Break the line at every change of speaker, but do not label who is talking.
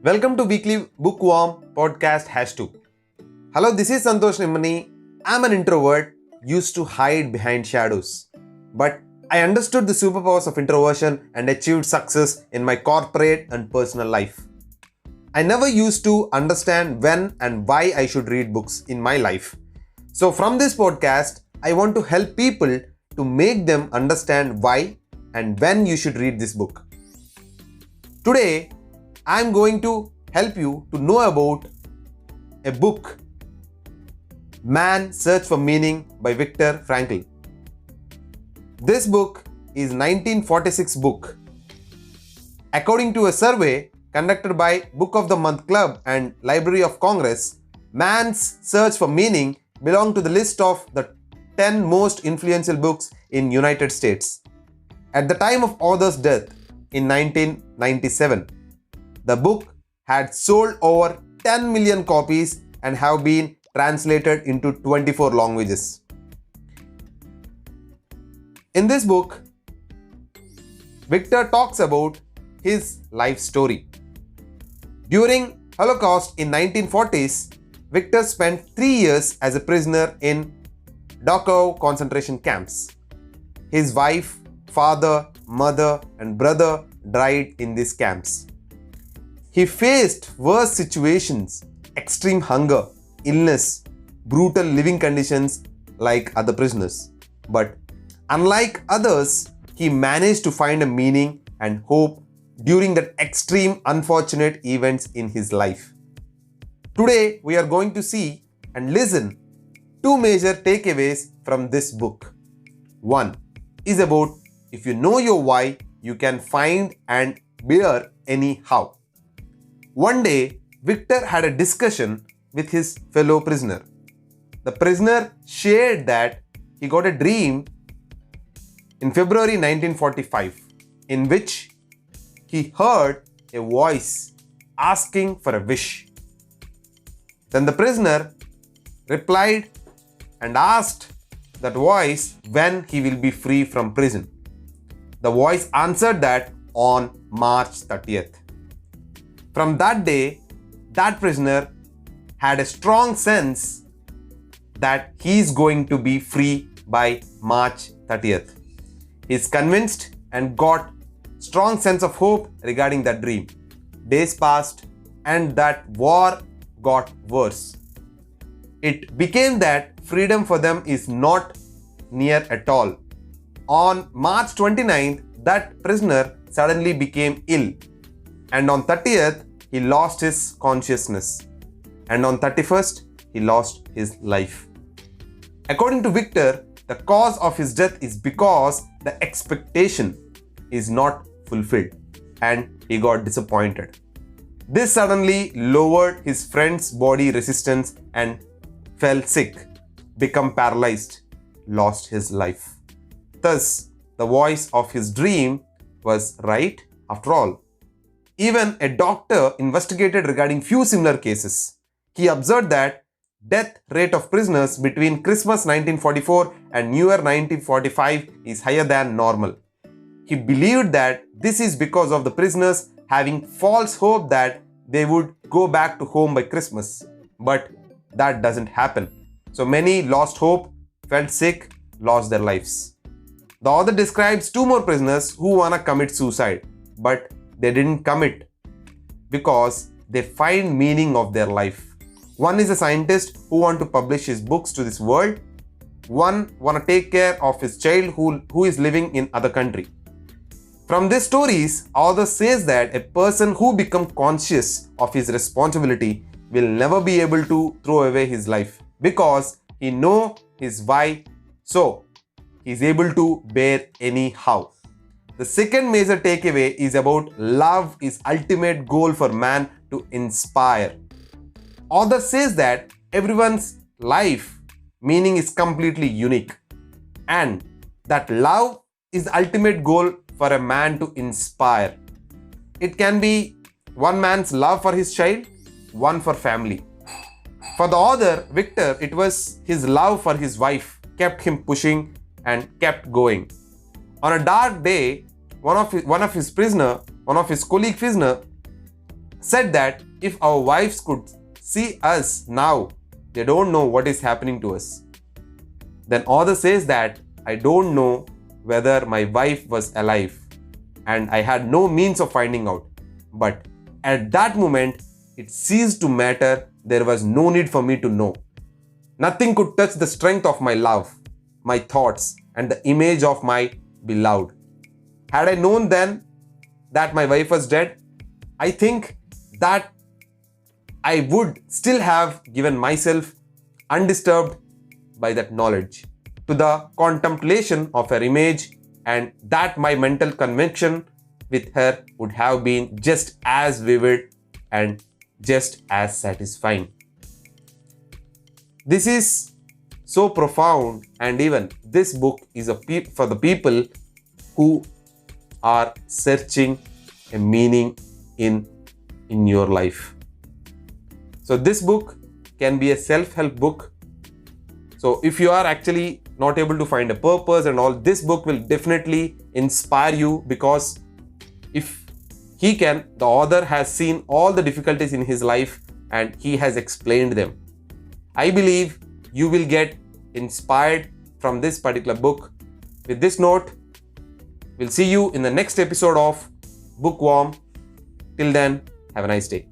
Welcome to Weekly Bookworm podcast #2. Hello, this is Santhosh Nimmani. I'm an introvert, used to hide behind shadows. But I understood the superpowers of introversion and achieved success in my corporate and personal life. I never used to understand when and why I should read books in my life. So from this podcast, I want to help people to make them understand why and when you should read this book. Today, I'm going to help you to know about a book, Man's Search for Meaning by Viktor Frankl. This book is 1946 book. According to a survey conducted by Book of the Month Club and Library of Congress, Man's Search for Meaning belonged to the list of the 10 most influential books in United States. At the time of author's death in 1997, the book had sold over 10 million copies and have been translated into 24 languages. In this book, Viktor talks about his life story. During Holocaust in 1940s, Viktor spent 3 years as a prisoner in Dachau concentration camps. His wife, father, mother, and brother died in these camps. He faced worse situations, extreme hunger, illness, brutal living conditions like other prisoners. But unlike others, he managed to find a meaning and hope during that extreme unfortunate events in his life. Today, we are going to see and listen two major takeaways from this book. One is about if you know your why, you can find and bear any how. One day, Viktor had a discussion with his fellow prisoner. The prisoner shared that he got a dream in February 1945 in which he heard a voice asking for a wish. Then the prisoner replied and asked that voice when he will be free from prison. The voice answered that on March 30th. From that day, that prisoner had a strong sense that he is going to be free by March 30th. He is convinced and got strong sense of hope regarding that dream. Days passed and that war got worse. It became that freedom for them is not near at all. On March 29th, that prisoner suddenly became ill. And on 30th, he lost his consciousness. And on 31st, he lost his life. According to Viktor, the cause of his death is because the expectation is not fulfilled and he got disappointed. This suddenly lowered his friend's body resistance and fell sick, became paralyzed, lost his life. Thus, the voice of his dream was right after all. Even a doctor investigated regarding few similar cases. He observed that death rate of prisoners between Christmas 1944 and New Year 1945 is higher than normal. He believed that this is because of the prisoners having false hope that they would go back to home by Christmas. But that doesn't happen. So many lost hope, felt sick, lost their lives. The author describes 2 more prisoners who wanna commit suicide, but they didn't commit because they find meaning of their life. One is a scientist who want to publish his books to this world. One want to take care of his child who is living in other country. From these stories, author says that a person who becomes conscious of his responsibility will never be able to throw away his life because he know his why, so he is able to bear anyhow. The second major takeaway is about love is ultimate goal for man to inspire. Author says that everyone's life meaning is completely unique and that love is the ultimate goal for a man to inspire. It can be one man's love for his child, one for family. For the author, Viktor, it was his love for his wife kept him pushing and kept going. On a dark day, one of his colleague prisoner said that if our wives could see us now, they don't know what is happening to us. Then author says that I don't know whether my wife was alive and I had no means of finding out. But at that moment, it ceased to matter. There was no need for me to know. Nothing could touch the strength of my love, my thoughts, and the image of my beloved. Had I known then that my wife was dead, I think that I would still have given myself undisturbed by that knowledge to the contemplation of her image, and that my mental connection with her would have been just as vivid and just as satisfying. This is so profound, and even this book is for the people who are searching a meaning in your life. So this book can be a self-help book. So if you are actually not able to find a purpose and all, this book will definitely inspire you, because if the author has seen all the difficulties in his life and he has explained them. I believe you will get inspired from this particular book. With this note, we'll see you in the next episode of Bookworm. Till then, have a nice day.